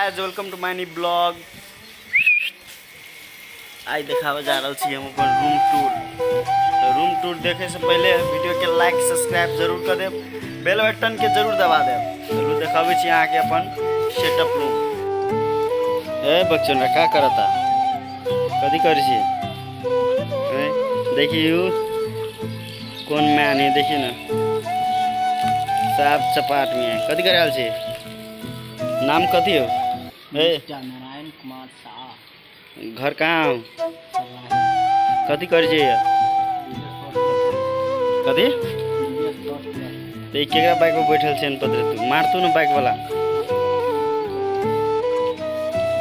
Guys, welcome to my new blog. आज देखावे जा रहा छी हम अपन रूम टूर। तो रूम टूर देखे से पहले वीडियो के लाइक सब्सक्राइब जरूर कर देब, बेल बटन के जरूर दबा देब। चलो देखावे छी यहाँ के अपन सेटअप रूम। ए बच्चन का करता कथी कर छी? देखियो कौन मैन है, देखिए ना साफ सपाट में है। कथी कर रहल छी? नाम कथी हो? नारायण कुमार शाह। घर कहाँ हो? कथी कर कथी तो केकरा बाइक पर बैठल छे? पदरे तू मारतू ना बाइक वाला,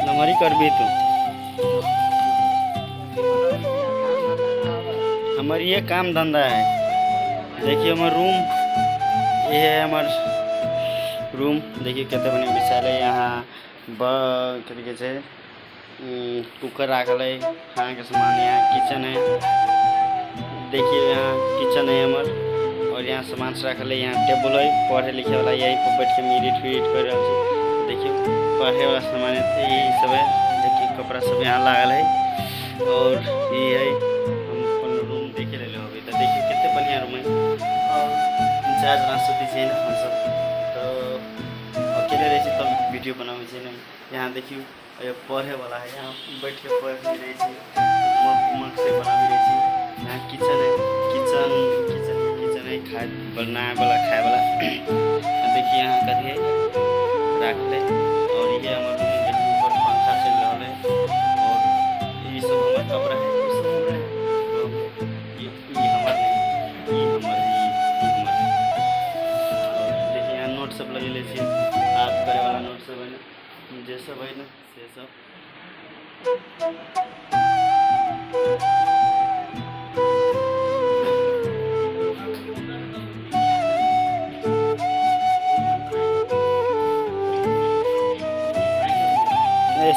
नमरी करबी तू। हमार ये काम धंधा है। देखिए हमार रूम, ये है हमार रूम। देखिए कितने बने विशाल है। यहाँ कथी से कुकर रखल है, खाने के सामान। यहाँ किचन है, देखिए यहाँ किचन है हमार। और यहाँ सामान से रखल है। यहाँ टेबल है पढ़े लिखे वाला, यही पर बैठ के मीडिट फीडिट कर रहा है। देखिए पढ़े वाला सामान यही सब है। देखिए कपड़ा सब यहाँ लागल है। और ये है हम अपन रूम देखे ले अभी। तो देखिए कितने बढ़िया रूम है। और 4 जना सुती है ना हम सब, तो अकेले रहे तब वीडियो बनावे छे ना। यहाँ देखिए पढ़े वाला है, यहाँ बैठ के पढ़ भी रही थी, मग से बना भी रही थी। यहाँ किचन है, किचन किचन किचन है, खाए बनाए वाला खाए वाला। देखिए यहाँ कथी है रख ले। और ये हमारे रूम के ऊपर पंखा चल रहा है। और ये सब हमारे कपड़ा है, ये सब हमारा है। ये हमारा नहीं, ये हमारा है। और देखिए यहाँ नोट सब लगे ले छे, हाथ करे वाला नोट सब है ना, जे सब है ना से सब।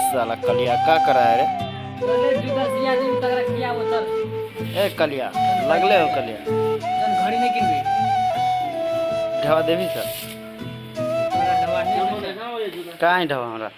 साला कलिया का करा है रे? ए कलिया लगले हो कलिया घड़ी नहीं किनबी ढवा देवी सर। कहाँ ढवा हमरा?